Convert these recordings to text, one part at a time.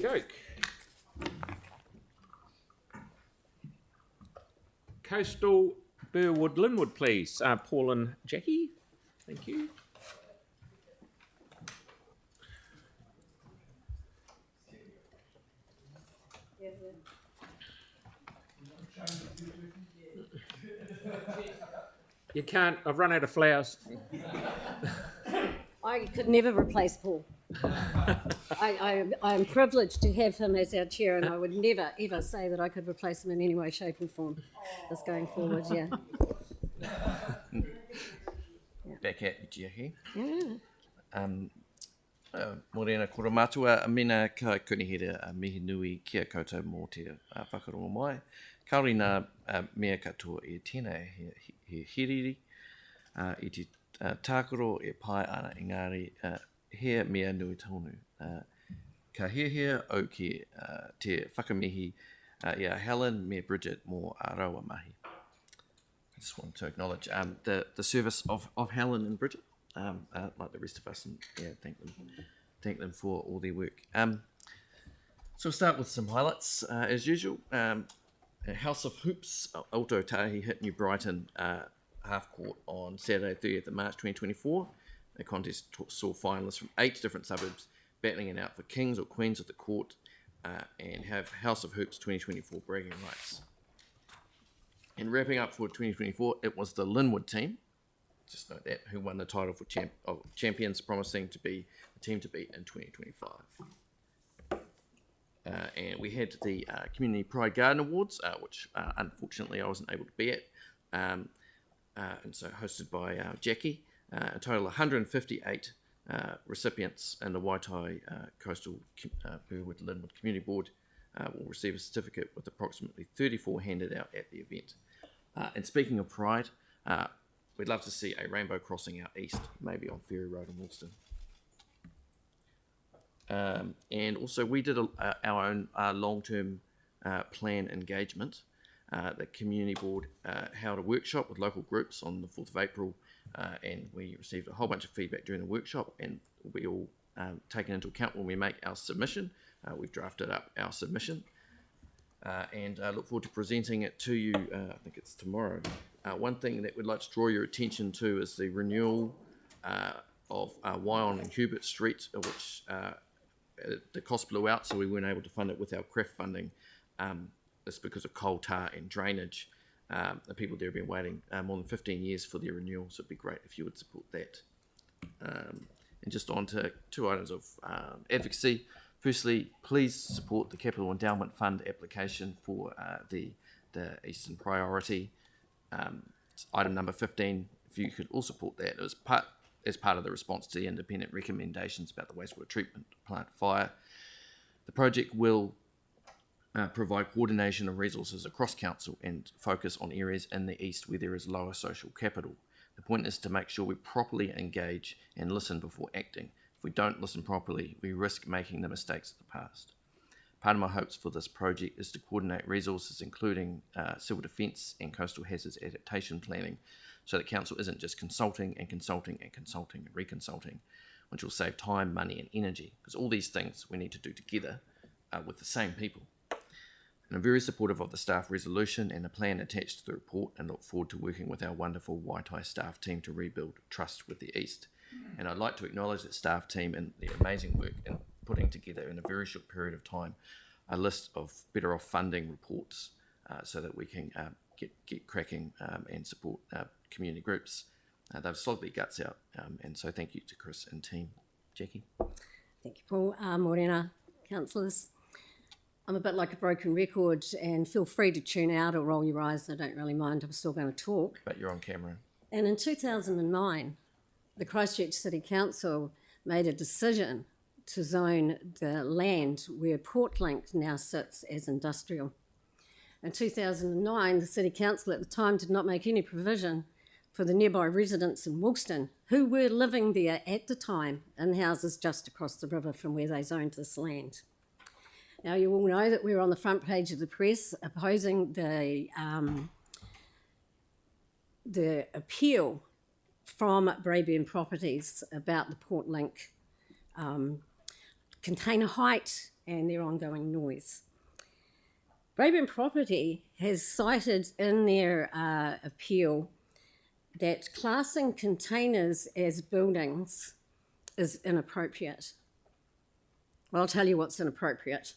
Okey-doke. Coastal Burwood Linwood, please. Paul and Jackie. Thank you. You can't, I've run out of flowers. I could never replace Paul. I am privileged to have him as our chair, and I would never ever say that I could replace him in any way, shape and form. Just going forward, yeah. Back at you, Jackie. Yeah. Morena kora mātua, a mena ka kunihere a mihi nui kia koutou mō te whakarongo mai. Kaori nā mea katoa e tēnei he hiriri, i te tākaro e pai ana engari he mea nui tonu. Ka hea au ki te whakamihi ia Helen me Bridget mō Arawa mahi. I just want to acknowledge the service of Helen and Bridget, like the rest of us, and yeah, thank them for all their work. So we'll start with some highlights as usual. House of Hoops, Alto Tahi hit New Brighton half court on Saturday 30th of March 2024. The contest saw finalists from 8 different suburbs battling it out for kings or queens of the court and have House of Hoops 2024 bragging rights. And wrapping up for 2024, it was the Linwood team, just note that, who won the title for champions, promising to be the team to beat in 2025. And we had the Community Pride Garden Awards, which unfortunately I wasn't able to be at, and so hosted by Jackie. A total of 158 recipients in the Waitai Coastal Burwood Linwood Community Board will receive a certificate with approximately 34 handed out at the event. And speaking of Pride, we'd love to see a rainbow crossing out east, maybe on Ferry Road in Woolston. And also we did our own long-term plan engagement. The community board held a workshop with local groups on the 4th of April, and we received a whole bunch of feedback during the workshop, and we all taken into account when we make our submission. We've drafted up our submission and look forward to presenting it to you. I think it's tomorrow. One thing that we'd like to draw your attention to is the renewal of Wyon and Hubert Street, which the cost blew out, so we weren't able to fund it with our CREF funding. It's because of coal tar and drainage. The people there have been waiting more than 15 years for their renewal, so it'd be great if you would support that. And just on to 2 items of advocacy. Firstly, please support the Capital Endowment Fund application for the Eastern Priority. Item number 15, if you could all support that, it was as part of the response to the independent recommendations about the wastewater treatment plant fire. The project will provide coordination of resources across council and focus on areas in the east where there is lower social capital. The point is to make sure we properly engage and listen before acting. If we don't listen properly, we risk making the mistakes of the past. Part of my hopes for this project is to coordinate resources, including civil defence and coastal hazards adaptation planning, so that council isn't just consulting and reconsulting, which will save time, money and energy, because all these things we need to do together with the same people. And I'm very supportive of the staff resolution and the plan attached to the report, and look forward to working with our wonderful Waitai staff team to rebuild trust with the East. And I'd like to acknowledge the staff team and their amazing work in putting together in a very short period of time a list of better off funding reports so that we can get cracking and support community groups. They've slogged their guts out, and so thank you to Chris and team. Jackie? Thank you, Paul. Morena, councillors. I'm a bit like a broken record, and feel free to tune out or roll your eyes. I don't really mind. I'm still going to talk. But you're on camera. And in 2009, the Christchurch City Council made a decision to zone the land where Portlink now sits as industrial. In 2009, the City Council at the time did not make any provision for the nearby residents in Woolston who were living there at the time in houses just across the river from where they zoned this land. Now, you all know that we're on the front page of the press opposing the appeal from Braeburn Properties about the Portlink container height and their ongoing noise. Braeburn Property has cited in their appeal that classing containers as buildings is inappropriate. Well, I'll tell you what's inappropriate.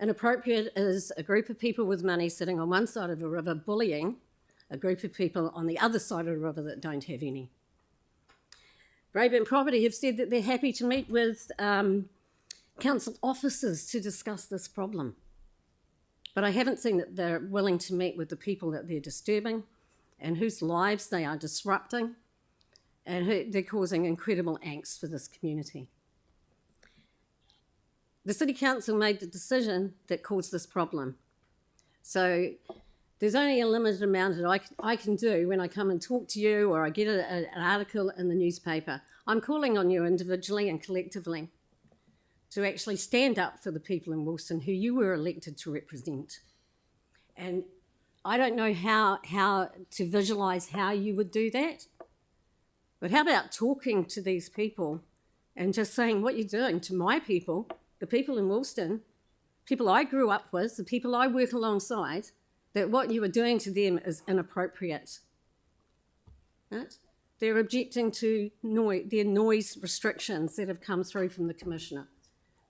Inappropriate is a group of people with money sitting on one side of a river bullying a group of people on the other side of the river that don't have any. Braeburn Property have said that they're happy to meet with council officers to discuss this problem. But I haven't seen that they're willing to meet with the people that they're disturbing and whose lives they are disrupting and who they're causing incredible angst for this community. The City Council made the decision that caused this problem. So there's only a limited amount that I can do when I come and talk to you or I get an article in the newspaper. I'm calling on you individually and collectively to actually stand up for the people in Wilson who you were elected to represent. And I don't know how to visualise how you would do that, but how about talking to these people and just saying what you're doing to my people, the people in Woolston, people I grew up with, the people I work alongside, that what you are doing to them is inappropriate. Right? They're objecting to their noise restrictions that have come through from the Commissioner.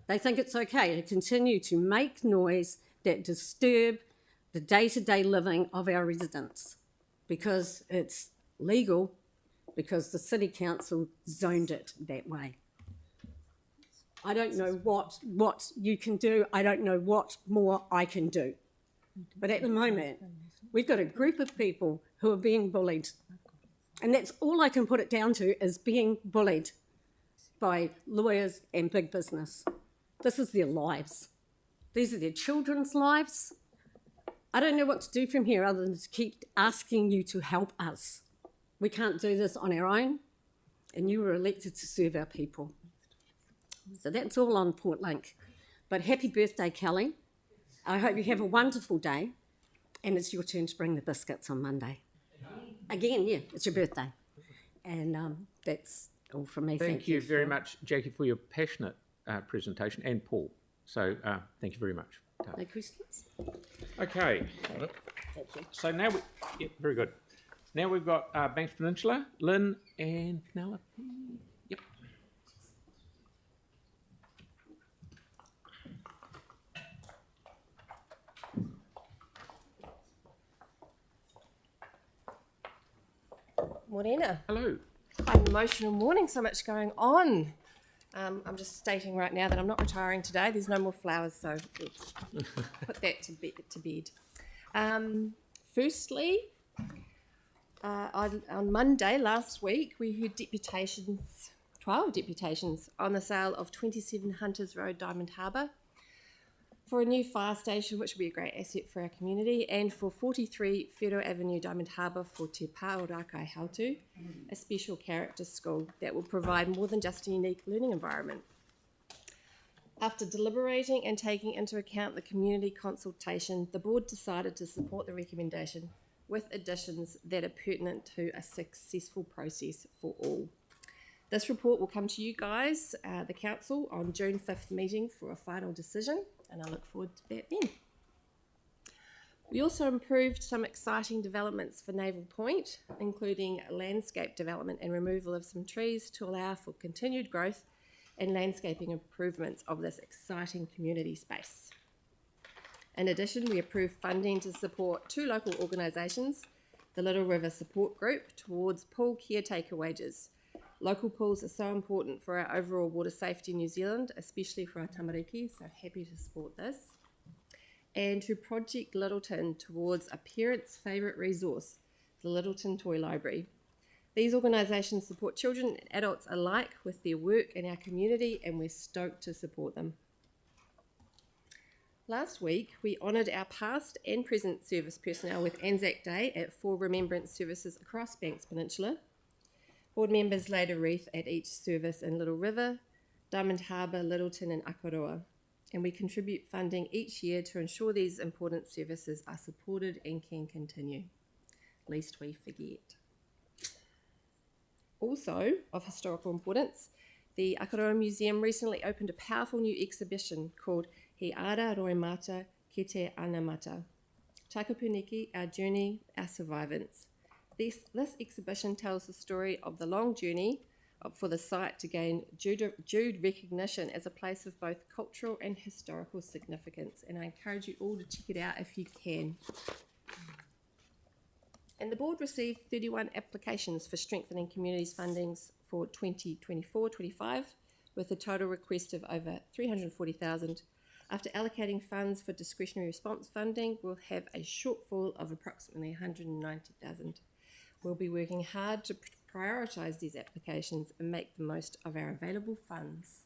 They think it's okay to continue to make noise that disturb the day-to-day living of our residents because it's legal, because the City Council zoned it that way. I don't know what you can do. I don't know what more I can do. But at the moment, we've got a group of people who are being bullied. And that's all I can put it down to, is being bullied by lawyers and big business. This is their lives. These are their children's lives. I don't know what to do from here other than to keep asking you to help us. We can't do this on our own, and you were elected to serve our people. So that's all on Portlink. But happy birthday, Kelly. I hope you have a wonderful day, and it's your turn to bring the biscuits on Monday. Again, yeah, it's your birthday. And that's all from me. Thank you very much, Jackie, for your passionate presentation, and Paul. So thank you very much. No questions? Okay. Thank you. So now very good. Now we've got Banks Peninsula, Lynn and Penelope. Yep. Morena. Hello. Quite an emotional morning, so much going on. I'm just stating right now that I'm not retiring today. There's no more flowers, so let's put that to bed. Firstly, on Monday last week, we heard 12 deputations on the sale of 27 Hunters Road, Diamond Harbour, for a new fire station, which will be a great asset for our community, and for 43 Whero Avenue, Diamond Harbour, for Te Pāorakai Hautu, a special character school that will provide more than just a unique learning environment. After deliberating and taking into account the community consultation, the board decided to support the recommendation with additions that are pertinent to a successful process for all. This report will come to you guys, the council, on June 5th meeting for a final decision, and I look forward to that then. We also improved some exciting developments for Naval Point, including landscape development and removal of some trees to allow for continued growth and landscaping improvements of this exciting community space. In addition, we approved funding to support 2 local organisations, the Little River Support Group, towards pool caretaker wages. Local pools are so important for our overall water safety in New Zealand, especially for our tamariki, so happy to support this. And to Project Littleton towards a parent's favourite resource, the Littleton Toy Library. These organisations support children and adults alike with their work in our community, and we're stoked to support them. Last week, we honoured our past and present service personnel with Anzac Day at 4 remembrance services across Banks Peninsula. Board members laid a wreath at each service in Little River, Diamond Harbour, Littleton and Akaroa, and we contribute funding each year to ensure these important services are supported and can continue, lest we forget. Also, of historical importance, The Akaroa Museum recently opened a powerful new exhibition called He Ara Roemata Ki Te Anamata. Takapuniki, Our Journey, Our Survivance. This exhibition tells the story of the long journey for the site to gain due recognition as a place of both cultural and historical significance, and I encourage you all to check it out if you can. And the board received 31 applications for strengthening communities fundings for 2024-25, with a total request of over $340,000. After allocating funds for discretionary response funding, we'll have a shortfall of approximately $190,000. We'll be working hard to prioritise these applications and make the most of our available funds.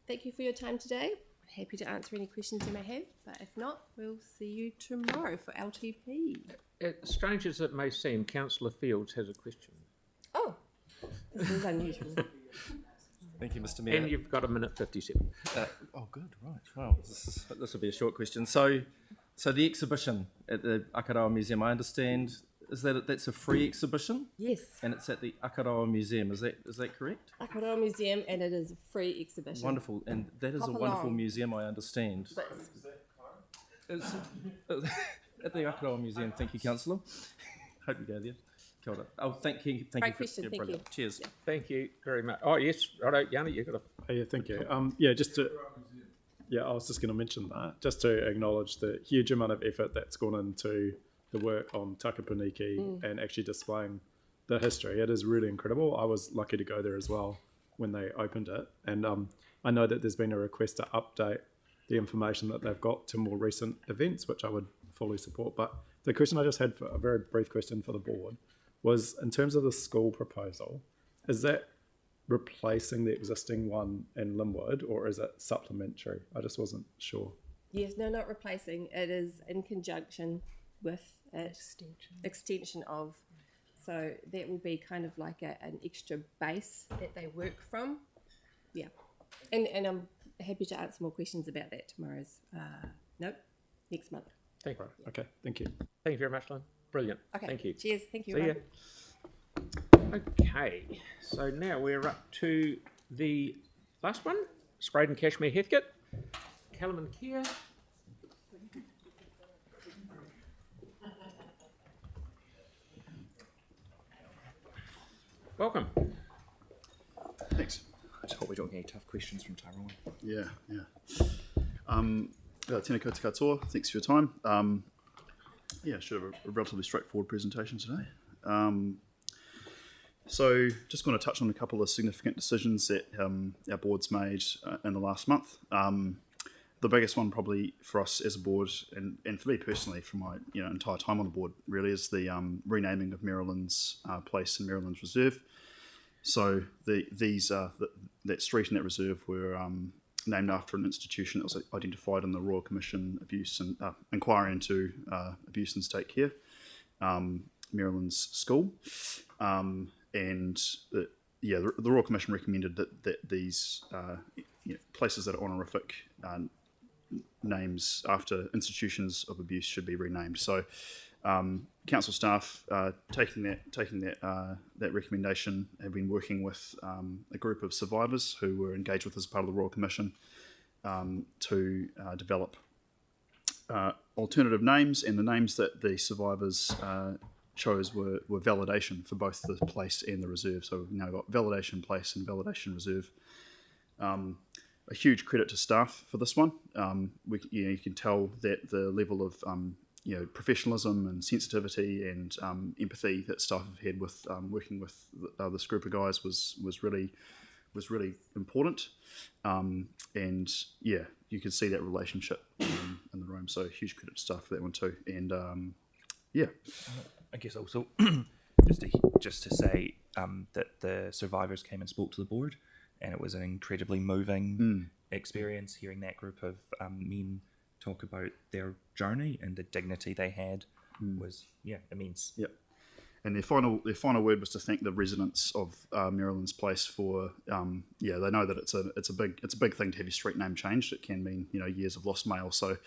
Thank you for your time today. I'm happy to answer any questions you may have, but if not, we'll see you tomorrow for LTP. Strange as it may seem, Councillor Fields has a question. Oh, this is unusual. Thank you, Mr. Mayor. And you've got 1:57. Oh, good, right. Well, this will be a short question. So the exhibition at the Akaroa Museum, I understand, is that's a free exhibition? Yes. And it's at the Akaroa Museum, is that correct? Akaroa Museum, and it is a free exhibition. Wonderful, and that is Hop a wonderful along. museum, I understand. But It's at the Akaroa Museum. Thank you, Councillor. Hope you go there. Kia ora. Oh, thank you. Great question, yeah, thank brilliant. you. Cheers. Yeah. Thank you very much. Oh, yes. Righto, Yanni, you've got a... Oh, yeah, thank you. I was just going to mention that, just to acknowledge the huge amount of effort that's gone into the work on Takapuniki and actually displaying the history. It is really incredible. I was lucky to go there as well when they opened it. And I know that there's been a request to update the information that they've got to more recent events, which I would fully support. But the question I just had, for a very brief question for the board, was in terms of the school proposal, is that replacing the existing one in Linwood, or is it supplementary? I just wasn't sure. Yes, no, not replacing. It is in conjunction with extension of. So that will be kind of like an extra base that they work from. Yeah. And I'm happy to answer more questions about that tomorrow's, next month. Thank you. Okay, thank you. Thank you very much, Lynn. Brilliant. Okay. Thank you. Cheers. Thank you. See ya. everyone. Okay, so now we're up to the last one, Sprayed and Cashmere Heathcote, Callum and Kia. Welcome. Thanks. I just hope we don't get any tough questions from Tyrone. Yeah. Tēnā koutou katoa. Thanks for your time. Should have a relatively straightforward presentation today. So just going to touch on a couple of significant decisions that our board's made in the last month. The biggest one probably for us as a board, and for me personally, for my entire time on the board, really is the renaming of Maryland's place in Maryland's Reserve. So that street and that reserve were named after an institution that was identified in the Royal Commission inquiry into abuse and state care, Maryland's school. And the Royal Commission recommended that these places that are honorific names after institutions of abuse should be renamed. So council staff taking that recommendation have been working with a group of survivors who were engaged with as part of the Royal Commission to develop alternative names, and the names that the survivors chose were validation for both the place and the reserve. So we've now got validation place and validation reserve. A huge credit to staff for this one. You can tell that the level of professionalism and sensitivity and empathy that staff have had with working with this group of guys was really important. And you can see that relationship in the room. So huge credit to staff for that one too. And I guess also just to say that the survivors came and spoke to the board, and it was an incredibly moving experience hearing that group of men talk about their journey and the dignity they had was immense. Yep. And their final word was to thank the residents of Maryland's Place for they know that it's a big thing to have your street name changed. It can mean years of lost mail. So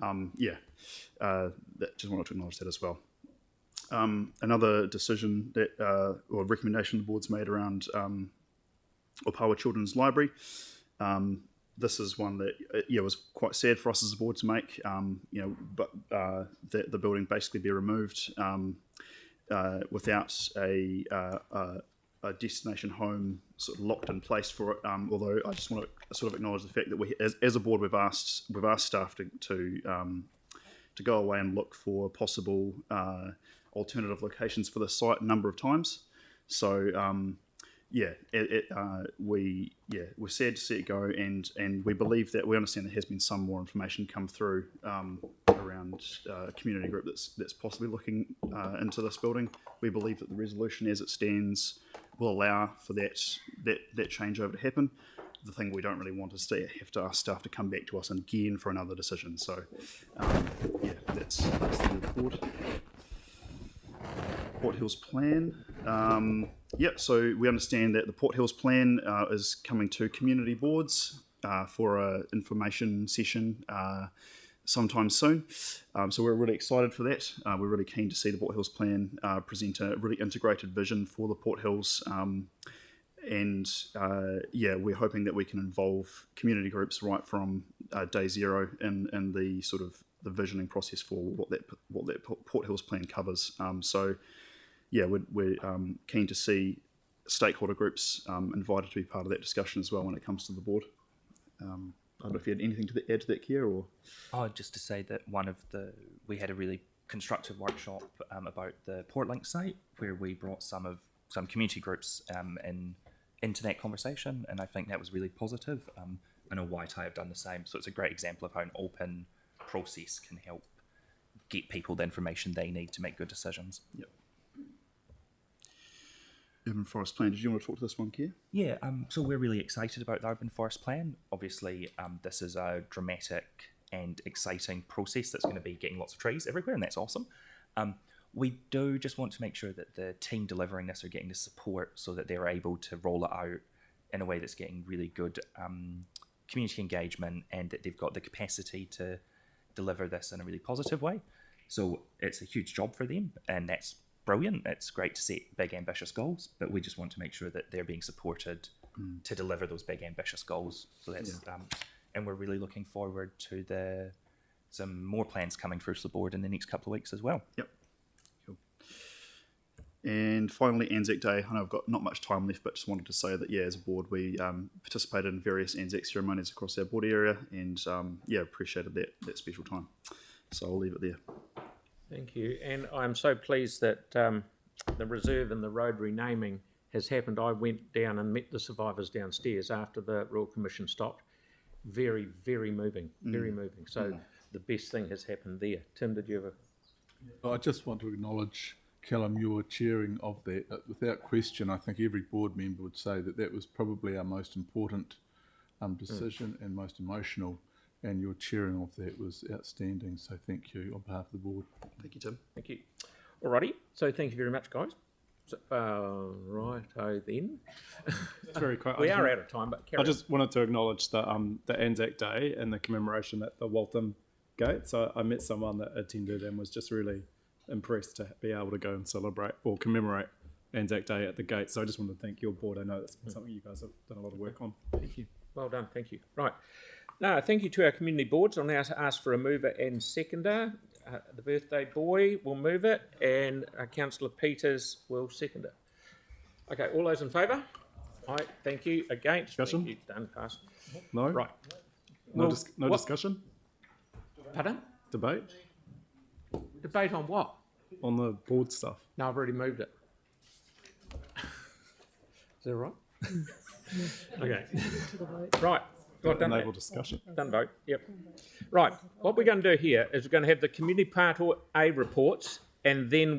just wanted to acknowledge that as well. Another decision that or recommendation the board's made around Opawa Children's Library. This is one that was quite sad for us as a board to make. But the building basically be removed without a destination home sort of locked in place for it. Although I just want to sort of acknowledge the fact that we, as a board, we've asked staff to go away and look for possible alternative locations for the site a number of times. So we're sad to see it go, and we believe that we understand there has been some more information come through around a community group that's possibly looking into this building. We believe that the resolution as it stands will allow for that changeover to happen. The thing we don't really want is to have to ask staff to come back to us again for another decision. So that's the board. Port Hills plan. So we understand that the Port Hills plan is coming to community boards for an information session sometime soon. So we're really excited for that. We're really keen to see the Port Hills plan present a really integrated vision for the Port Hills. We're hoping that we can involve community groups right from day zero in the sort of the visioning process for what that Port Hills plan covers. We're keen to see stakeholder groups invited to be part of that discussion as well when it comes to the board. I don't know if you had anything to add to that, Keir, or? Oh, just to say that we had a really constructive workshop about the Portlink site where we brought some community groups into that conversation, and I think that was really positive. I know Waitai have done the same, so it's a great example of how an open process can help get people the information they need to make good decisions. Yep. Urban Forest Plan. Did you want to talk to this one, Keir? Yeah, so we're really excited about the Urban Forest Plan. Obviously, this is a dramatic and exciting process that's going to be getting lots of trees everywhere, and that's awesome. We do just want to make sure that the team delivering this are getting the support so that they're able to roll it out in a way that's getting really good community engagement, and that they've got the capacity to deliver this in a really positive way. So it's a huge job for them, and that's brilliant. It's great to set big ambitious goals, but we just want to make sure that they're being supported to deliver those big ambitious goals. So that's and we're really looking forward to some more plans coming through to the board in the next couple of weeks as well. Yep. Cool. And finally, Anzac Day. I know I've got not much time left, but just wanted to say that as a board we participated in various Anzac ceremonies across our board area, and appreciated that special time. So I'll leave it there. Thank you, and I'm so pleased that the reserve and the road renaming has happened. I went down and met the survivors downstairs after the Royal Commission stopped. Very, very moving, very moving. So the best thing has happened there. Tim, did you ever? I just want to acknowledge, Callum, your chairing of that. Without question, I think every board member would say that was probably our most important decision and most emotional. And your chairing of that was outstanding. So thank you on behalf of the board. Thank you, Tim. Thank you. Alrighty. So thank you very much, guys. So, righto then. It's very quick. We are out of time, but I just wanted to acknowledge the Anzac Day and the commemoration at the Waltham Gate. So I met someone that attended and was just really impressed to be able to go and celebrate or commemorate Anzac Day at the gate. So I just wanted to thank your board. I know that's something you guys have done a lot of work on. Thank you. Well done. Thank you. Right. No, thank you to our community boards. I'll now ask for a mover and seconder. The birthday boy will move it, and Councillor Peters will second it. Okay, all those in favour? Aye, thank you. Against? Discussion? Thank you. Done, passed. No? Right. No, Well, no what- discussion? Pardon? Debate? Debate on what? On the board stuff? No, I've already moved it. Is that right? Okay. Right. Well, done Enable that. discussion. Done vote. Yep. Right. What we're going to do here is we're going to have the community part A reports, and then